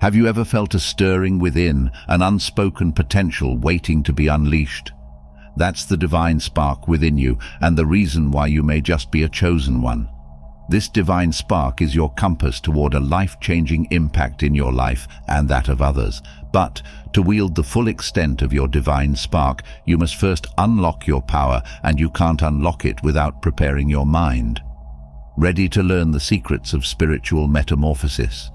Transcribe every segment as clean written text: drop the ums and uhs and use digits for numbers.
Have you ever felt a stirring within, an unspoken potential waiting to be unleashed? That's the divine spark within you, and the reason why you may just be a chosen one. This divine spark is your compass toward a life-changing impact in your life and that of others. But to wield the full extent of your divine spark, you must first unlock your power, and you can't unlock it without preparing your mind. Ready to learn the secrets of spiritual metamorphosis?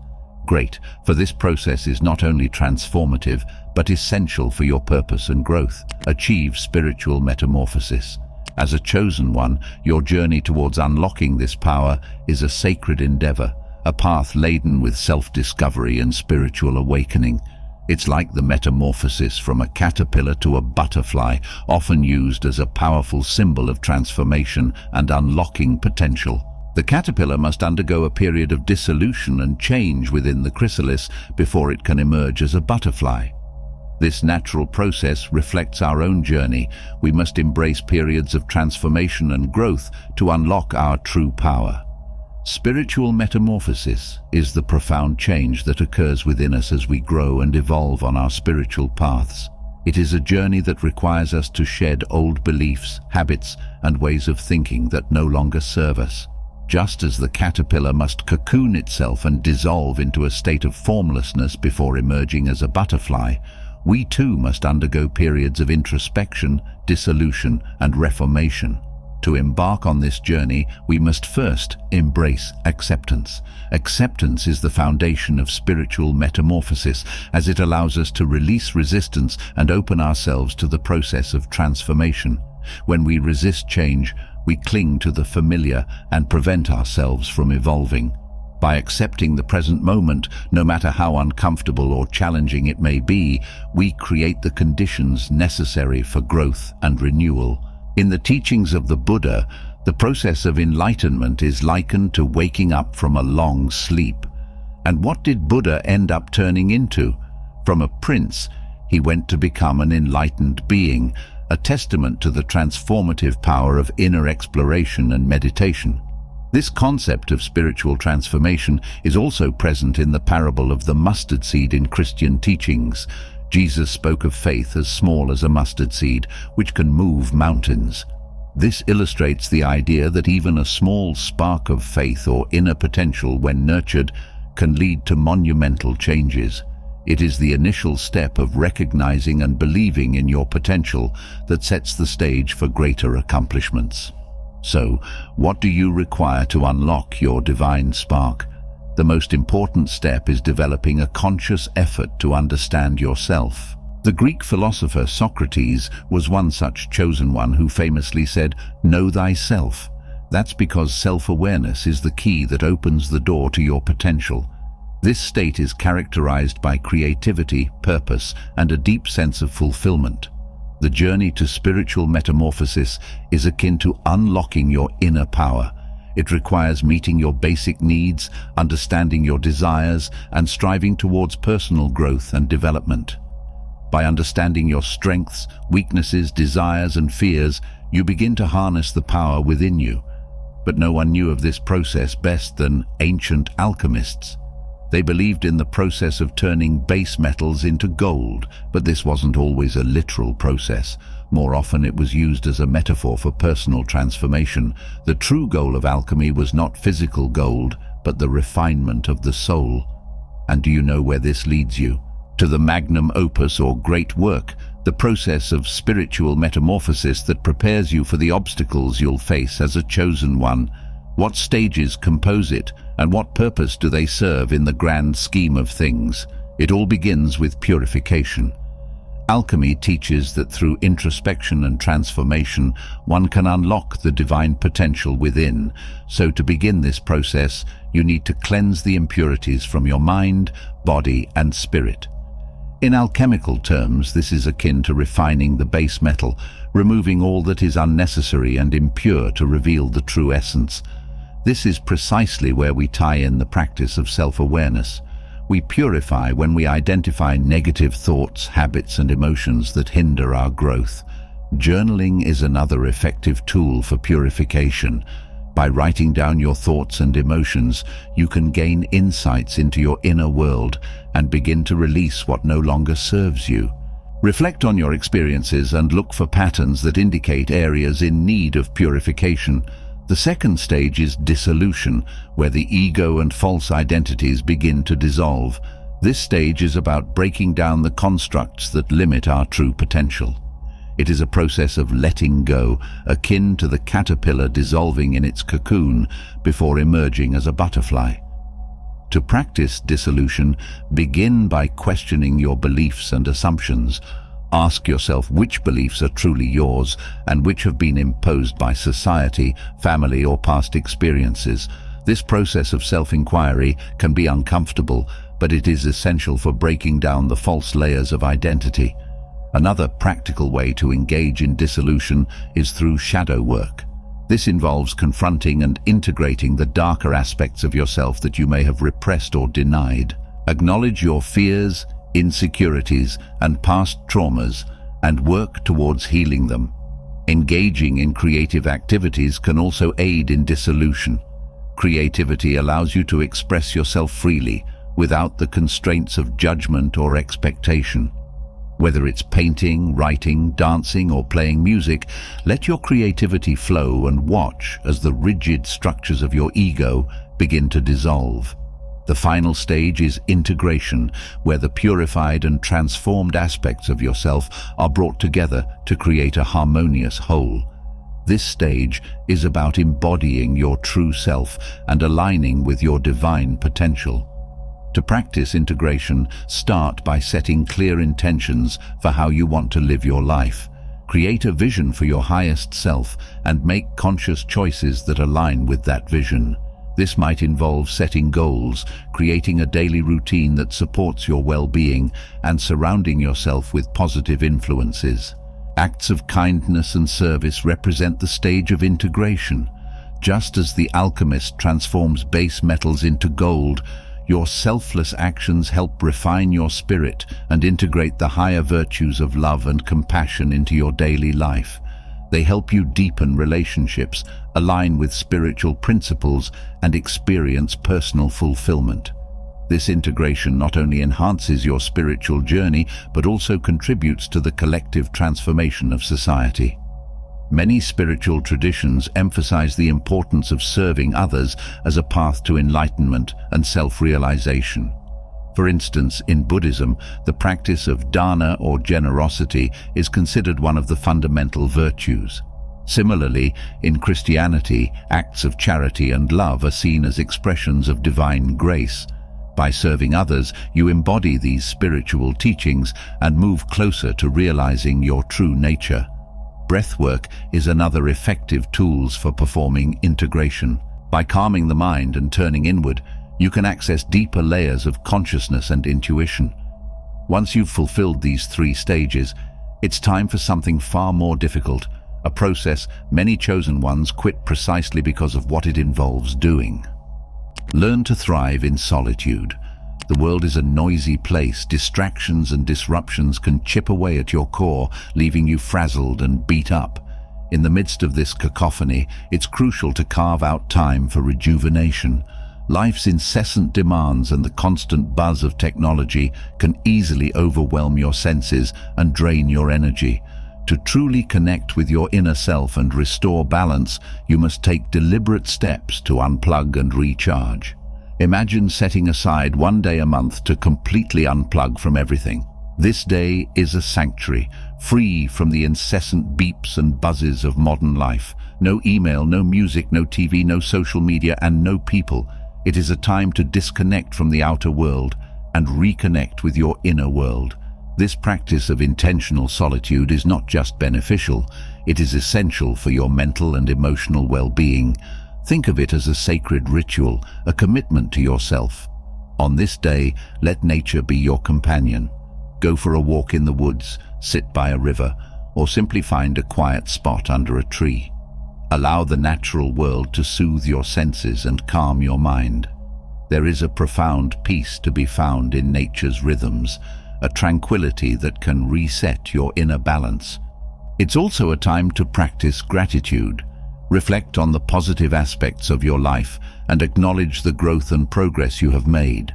Great, for this process is not only transformative, but essential for your purpose and growth. Achieve spiritual metamorphosis. As a chosen one, your journey towards unlocking this power is a sacred endeavor, a path laden with self-discovery and spiritual awakening. It's like the metamorphosis from a caterpillar to a butterfly, often used as a powerful symbol of transformation and unlocking potential. The caterpillar must undergo a period of dissolution and change within the chrysalis before it can emerge as a butterfly. This natural process reflects our own journey. We must embrace periods of transformation and growth to unlock our true power. Spiritual metamorphosis is the profound change that occurs within us as we grow and evolve on our spiritual paths. It is a journey that requires us to shed old beliefs, habits, and ways of thinking that no longer serve us. Just as the caterpillar must cocoon itself and dissolve into a state of formlessness before emerging as a butterfly, we too must undergo periods of introspection, dissolution, and reformation. To embark on this journey, we must first embrace acceptance. Acceptance is the foundation of spiritual metamorphosis, as it allows us to release resistance and open ourselves to the process of transformation. When we resist change, we cling to the familiar and prevent ourselves from evolving. By accepting the present moment, no matter how uncomfortable or challenging it may be, we create the conditions necessary for growth and renewal. In the teachings of the Buddha, the process of enlightenment is likened to waking up from a long sleep. And what did Buddha end up turning into? From a prince, he went to become an enlightened being, a testament to the transformative power of inner exploration and meditation. This concept of spiritual transformation is also present in the parable of the mustard seed in Christian teachings. Jesus spoke of faith as small as a mustard seed, which can move mountains. This illustrates the idea that even a small spark of faith or inner potential, when nurtured, can lead to monumental changes. It is the initial step of recognizing and believing in your potential that sets the stage for greater accomplishments. So, what do you require to unlock your divine spark? The most important step is developing a conscious effort to understand yourself. The Greek philosopher Socrates was one such chosen one who famously said, "Know thyself." That's because self-awareness is the key that opens the door to your potential. This state is characterized by creativity, purpose, and a deep sense of fulfillment. The journey to spiritual metamorphosis is akin to unlocking your inner power. It requires meeting your basic needs, understanding your desires, and striving towards personal growth and development. By understanding your strengths, weaknesses, desires, and fears, you begin to harness the power within you. But no one knew of this process best than ancient alchemists. They believed in the process of turning base metals into gold, but this wasn't always a literal process. More often it was used as a metaphor for personal transformation. The true goal of alchemy was not physical gold, but the refinement of the soul. And do you know where this leads you? To the magnum opus or great work, the process of spiritual metamorphosis that prepares you for the obstacles you'll face as a chosen one. What stages compose it, and what purpose do they serve in the grand scheme of things? It all begins with purification. Alchemy teaches that through introspection and transformation, one can unlock the divine potential within. So to begin this process, you need to cleanse the impurities from your mind, body, and spirit. In alchemical terms, this is akin to refining the base metal, removing all that is unnecessary and impure to reveal the true essence. This is precisely where we tie in the practice of self-awareness. We purify when we identify negative thoughts, habits, and emotions that hinder our growth. Journaling is another effective tool for purification. By writing down your thoughts and emotions, you can gain insights into your inner world and begin to release what no longer serves you. Reflect on your experiences and look for patterns that indicate areas in need of purification. The second stage is dissolution, where the ego and false identities begin to dissolve. This stage is about breaking down the constructs that limit our true potential. It is a process of letting go, akin to the caterpillar dissolving in its cocoon before emerging as a butterfly. To practice dissolution, begin by questioning your beliefs and assumptions. Ask yourself which beliefs are truly yours and which have been imposed by society, family, or past experiences. This process of self-inquiry can be uncomfortable, but it is essential for breaking down the false layers of identity. Another practical way to engage in dissolution is through shadow work. This involves confronting and integrating the darker aspects of yourself that you may have repressed or denied. Acknowledge your fears, insecurities, and past traumas, and work towards healing them. Engaging in creative activities can also aid in dissolution. Creativity allows you to express yourself freely, without the constraints of judgment or expectation. Whether it's painting, writing, dancing, or playing music, let your creativity flow and watch as the rigid structures of your ego begin to dissolve. The final stage is integration, where the purified and transformed aspects of yourself are brought together to create a harmonious whole. This stage is about embodying your true self and aligning with your divine potential. To practice integration, start by setting clear intentions for how you want to live your life. Create a vision for your highest self and make conscious choices that align with that vision. This might involve setting goals, creating a daily routine that supports your well-being, and surrounding yourself with positive influences. Acts of kindness and service represent the stage of integration. Just as the alchemist transforms base metals into gold, your selfless actions help refine your spirit and integrate the higher virtues of love and compassion into your daily life. They help you deepen relationships, align with spiritual principles, and experience personal fulfillment. This integration not only enhances your spiritual journey, but also contributes to the collective transformation of society. Many spiritual traditions emphasize the importance of serving others as a path to enlightenment and self-realization. For instance, in Buddhism, the practice of dana or generosity is considered one of the fundamental virtues. Similarly, in Christianity, acts of charity and love are seen as expressions of divine grace. By serving others, you embody these spiritual teachings and move closer to realizing your true nature. Breathwork is another effective tool for performing integration. By calming the mind and turning inward, you can access deeper layers of consciousness and intuition. Once you've fulfilled these 3 stages, it's time for something far more difficult, a process many chosen ones quit precisely because of what it involves doing. Learn to thrive in solitude. The world is a noisy place. Distractions and disruptions can chip away at your core, leaving you frazzled and beat up. In the midst of this cacophony, it's crucial to carve out time for rejuvenation. Life's incessant demands and the constant buzz of technology can easily overwhelm your senses and drain your energy. To truly connect with your inner self and restore balance, you must take deliberate steps to unplug and recharge. Imagine setting aside 1 day a month to completely unplug from everything. This day is a sanctuary, free from the incessant beeps and buzzes of modern life. No email, no music, no TV, no social media, and no people. It is a time to disconnect from the outer world and reconnect with your inner world. This practice of intentional solitude is not just beneficial, it is essential for your mental and emotional well-being. Think of it as a sacred ritual, a commitment to yourself. On this day, let nature be your companion. Go for a walk in the woods, sit by a river, or simply find a quiet spot under a tree. Allow the natural world to soothe your senses and calm your mind. There is a profound peace to be found in nature's rhythms, a tranquility that can reset your inner balance. It's also a time to practice gratitude. Reflect on the positive aspects of your life and acknowledge the growth and progress you have made.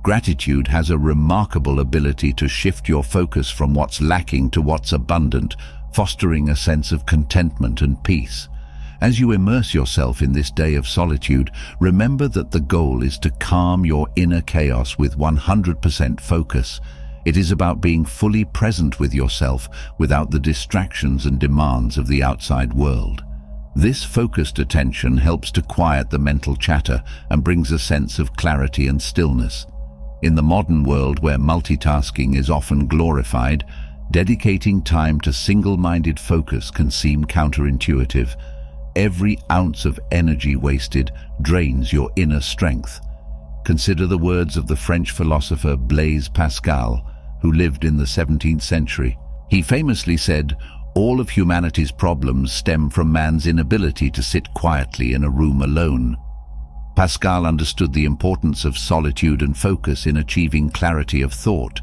Gratitude has a remarkable ability to shift your focus from what's lacking to what's abundant, fostering a sense of contentment and peace. As you immerse yourself in this day of solitude, remember that the goal is to calm your inner chaos with 100% focus. It is about being fully present with yourself without the distractions and demands of the outside world. This focused attention helps to quiet the mental chatter and brings a sense of clarity and stillness. In the modern world where multitasking is often glorified, dedicating time to single-minded focus can seem counterintuitive. Every ounce of energy wasted drains your inner strength. Consider the words of the French philosopher Blaise Pascal, who lived in the 17th century. He famously said, "All of humanity's problems stem from man's inability to sit quietly in a room alone." Pascal understood the importance of solitude and focus in achieving clarity of thought.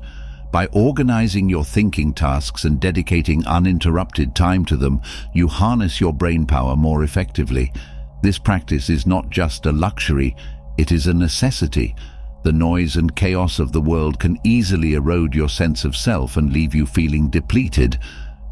By organizing your thinking tasks and dedicating uninterrupted time to them, you harness your brain power more effectively. This practice is not just a luxury, it is a necessity. The noise and chaos of the world can easily erode your sense of self and leave you feeling depleted.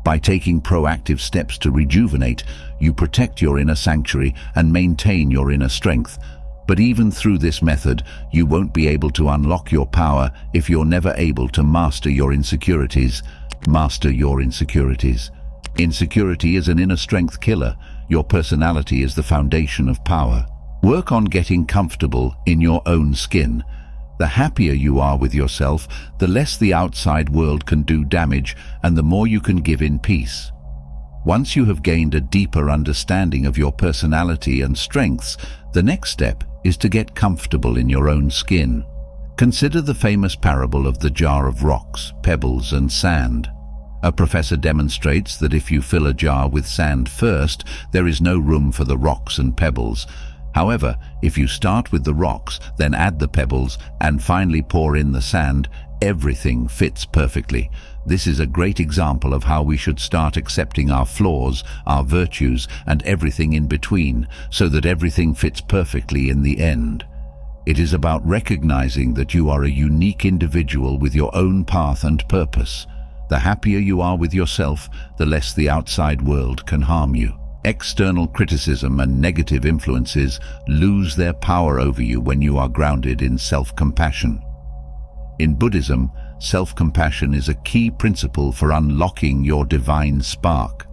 By taking proactive steps to rejuvenate, you protect your inner sanctuary and maintain your inner strength. But even through this method, you won't be able to unlock your power if you're never able to master your insecurities. Master your insecurities. Insecurity is an inner strength killer. Your personality is the foundation of power. Work on getting comfortable in your own skin. The happier you are with yourself, the less the outside world can do damage and the more you can give in peace. Once you have gained a deeper understanding of your personality and strengths, the next step is to get comfortable in your own skin. Consider the famous parable of the jar of rocks, pebbles, and sand. A professor demonstrates that if you fill a jar with sand first, there is no room for the rocks and pebbles. However, if you start with the rocks, then add the pebbles, and finally pour in the sand, everything fits perfectly. This is a great example of how we should start accepting our flaws, our virtues, and everything in between, so that everything fits perfectly in the end. It is about recognizing that you are a unique individual with your own path and purpose. The happier you are with yourself, the less the outside world can harm you. External criticism and negative influences lose their power over you when you are grounded in self-compassion. In Buddhism, self-compassion is a key principle for unlocking your divine spark.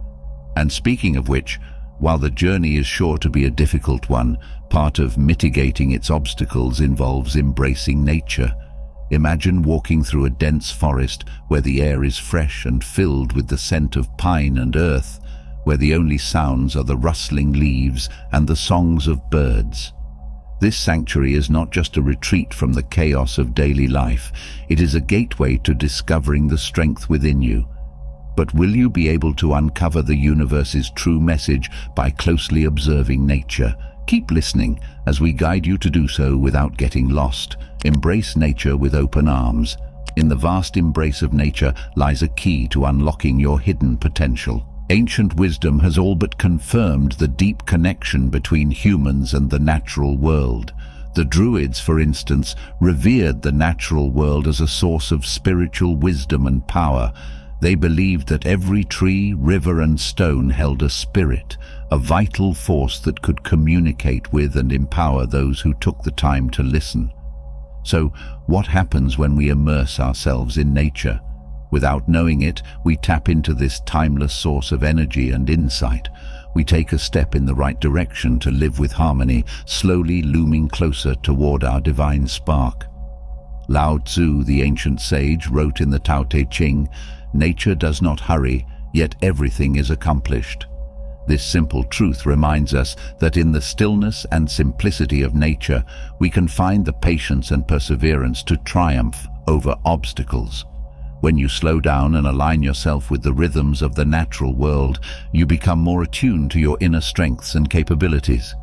And speaking of which, while the journey is sure to be a difficult one, part of mitigating its obstacles involves embracing nature. Imagine walking through a dense forest where the air is fresh and filled with the scent of pine and earth, where the only sounds are the rustling leaves and the songs of birds. This sanctuary is not just a retreat from the chaos of daily life, it is a gateway to discovering the strength within you. But will you be able to uncover the universe's true message by closely observing nature? Keep listening as we guide you to do so without getting lost. Embrace nature with open arms. In the vast embrace of nature lies a key to unlocking your hidden potential. Ancient wisdom has all but confirmed the deep connection between humans and the natural world. The Druids, for instance, revered the natural world as a source of spiritual wisdom and power. They believed that every tree, river, and stone held a spirit, a vital force that could communicate with and empower those who took the time to listen. So, what happens when we immerse ourselves in nature? Without knowing it, we tap into this timeless source of energy and insight. We take a step in the right direction to live with harmony, slowly looming closer toward our divine spark. Lao Tzu, the ancient sage, wrote in the Tao Te Ching, "Nature does not hurry, yet everything is accomplished." This simple truth reminds us that in the stillness and simplicity of nature, we can find the patience and perseverance to triumph over obstacles. When you slow down and align yourself with the rhythms of the natural world, you become more attuned to your inner strengths and capabilities.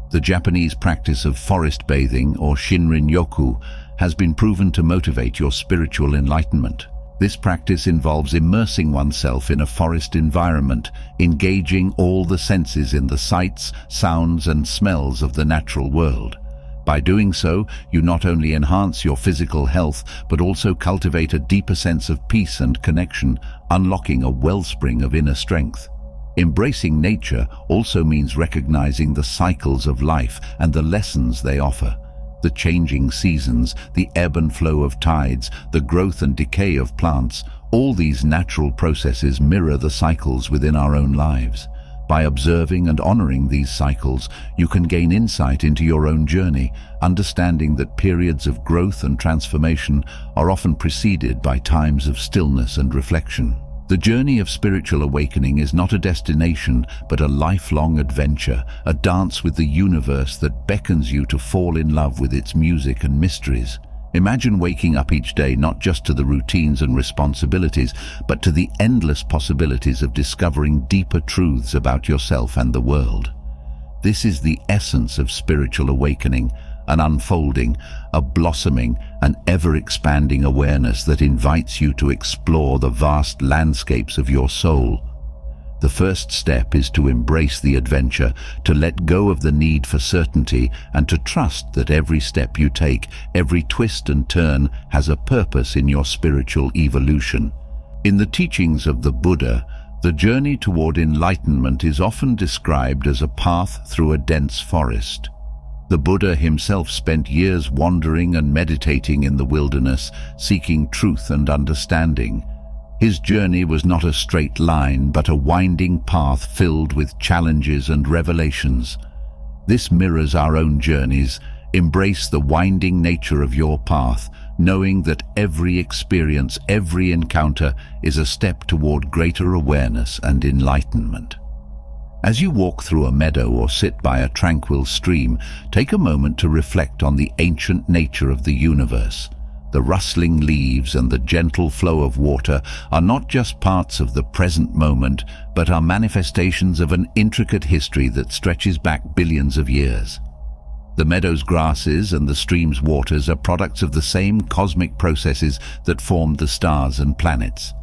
The Japanese practice of forest bathing, or Shinrin-yoku, has been proven to motivate your spiritual enlightenment. This practice involves immersing oneself in a forest environment, engaging all the senses in the sights, sounds and smells of the natural world. By doing so, you not only enhance your physical health, but also cultivate a deeper sense of peace and connection, unlocking a wellspring of inner strength. Embracing nature also means recognizing the cycles of life and the lessons they offer. The changing seasons, the ebb and flow of tides, the growth and decay of plants, all these natural processes mirror the cycles within our own lives. By observing and honoring these cycles, you can gain insight into your own journey, understanding that periods of growth and transformation are often preceded by times of stillness and reflection. The journey of spiritual awakening is not a destination, but a lifelong adventure, a dance with the universe that beckons you to fall in love with its music and mysteries. Imagine waking up each day not just to the routines and responsibilities, but to the endless possibilities of discovering deeper truths about yourself and the world. This is the essence of spiritual awakening, an unfolding, a blossoming, an ever-expanding awareness that invites you to explore the vast landscapes of your soul. The first step is to embrace the adventure, to let go of the need for certainty, and to trust that every step you take, every twist and turn, has a purpose in your spiritual evolution. In the teachings of the Buddha, the journey toward enlightenment is often described as a path through a dense forest. The Buddha himself spent years wandering and meditating in the wilderness, seeking truth and understanding. His journey was not a straight line, but a winding path filled with challenges and revelations. This mirrors our own journeys. Embrace the winding nature of your path, knowing that every experience, every encounter is a step toward greater awareness and enlightenment. As you walk through a meadow or sit by a tranquil stream, take a moment to reflect on the ancient nature of the universe. The rustling leaves and the gentle flow of water are not just parts of the present moment, but are manifestations of an intricate history that stretches back billions of years. The meadow's grasses and the stream's waters are products of the same cosmic processes that formed the stars and planets.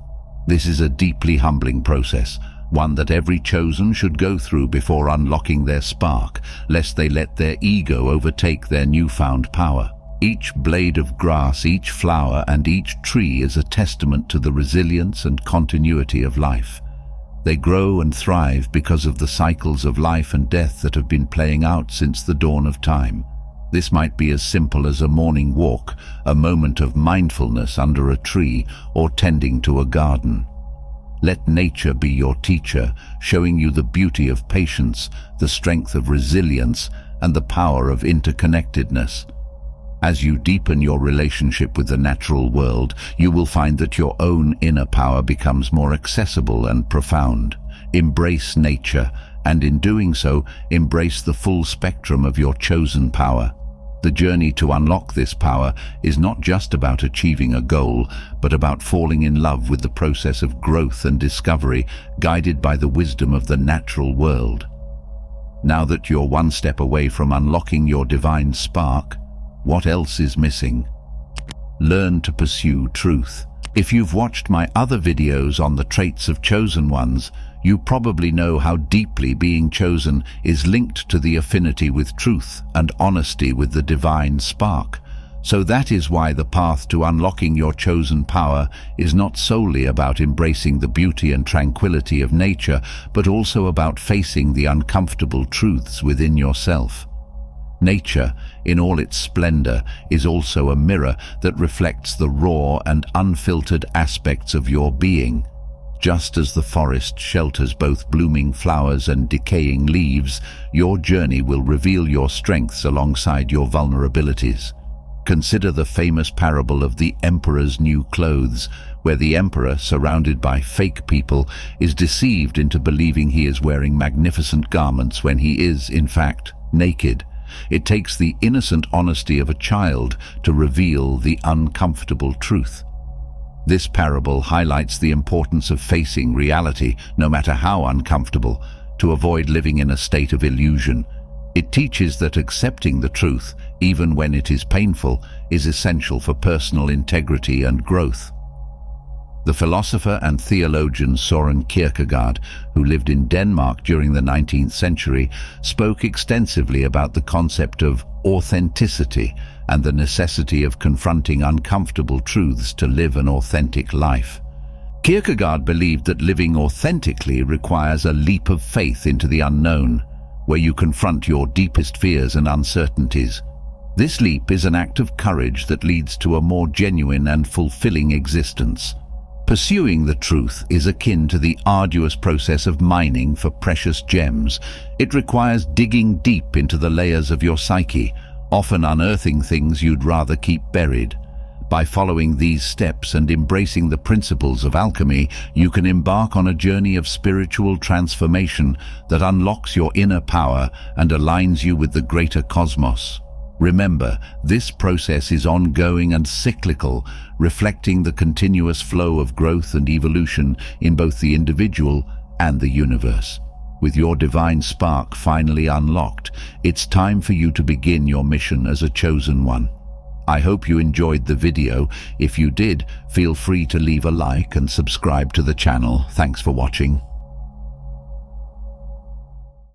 This is a deeply humbling process, one that every chosen should go through before unlocking their spark, lest they let their ego overtake their newfound power. Each blade of grass, each flower, and each tree is a testament to the resilience and continuity of life. They grow and thrive because of the cycles of life and death that have been playing out since the dawn of time. This might be as simple as a morning walk, a moment of mindfulness under a tree, or tending to a garden. Let nature be your teacher, showing you the beauty of patience, the strength of resilience, and the power of interconnectedness. As you deepen your relationship with the natural world, you will find that your own inner power becomes more accessible and profound. Embrace nature, and in doing so, embrace the full spectrum of your chosen power. The journey to unlock this power is not just about achieving a goal, but about falling in love with the process of growth and discovery, guided by the wisdom of the natural world. Now that you're one step away from unlocking your divine spark, what else is missing? Learn to pursue truth. If you've watched my other videos on the traits of chosen ones, you probably know how deeply being chosen is linked to the affinity with truth and honesty with the divine spark. So that is why the path to unlocking your chosen power is not solely about embracing the beauty and tranquility of nature, but also about facing the uncomfortable truths within yourself. Nature, in all its splendor, is also a mirror that reflects the raw and unfiltered aspects of your being. Just as the forest shelters both blooming flowers and decaying leaves, your journey will reveal your strengths alongside your vulnerabilities. Consider the famous parable of the emperor's new clothes, where the emperor, surrounded by fake people, is deceived into believing he is wearing magnificent garments when he is, in fact, naked. It takes the innocent honesty of a child to reveal the uncomfortable truth. This parable highlights the importance of facing reality, no matter how uncomfortable, to avoid living in a state of illusion. It teaches that accepting the truth, even when it is painful, is essential for personal integrity and growth. The philosopher and theologian Soren Kierkegaard, who lived in Denmark during the 19th century, spoke extensively about the concept of authenticity and the necessity of confronting uncomfortable truths to live an authentic life. Kierkegaard believed that living authentically requires a leap of faith into the unknown, where you confront your deepest fears and uncertainties. This leap is an act of courage that leads to a more genuine and fulfilling existence. Pursuing the truth is akin to the arduous process of mining for precious gems. It requires digging deep into the layers of your psyche, often unearthing things you'd rather keep buried. By following these steps and embracing the principles of alchemy, you can embark on a journey of spiritual transformation that unlocks your inner power and aligns you with the greater cosmos. Remember, this process is ongoing and cyclical, reflecting the continuous flow of growth and evolution in both the individual and the universe. With your divine spark finally unlocked, it's time for you to begin your mission as a chosen one. I hope you enjoyed the video. If you did, feel free to leave a like and subscribe to the channel. Thanks for watching.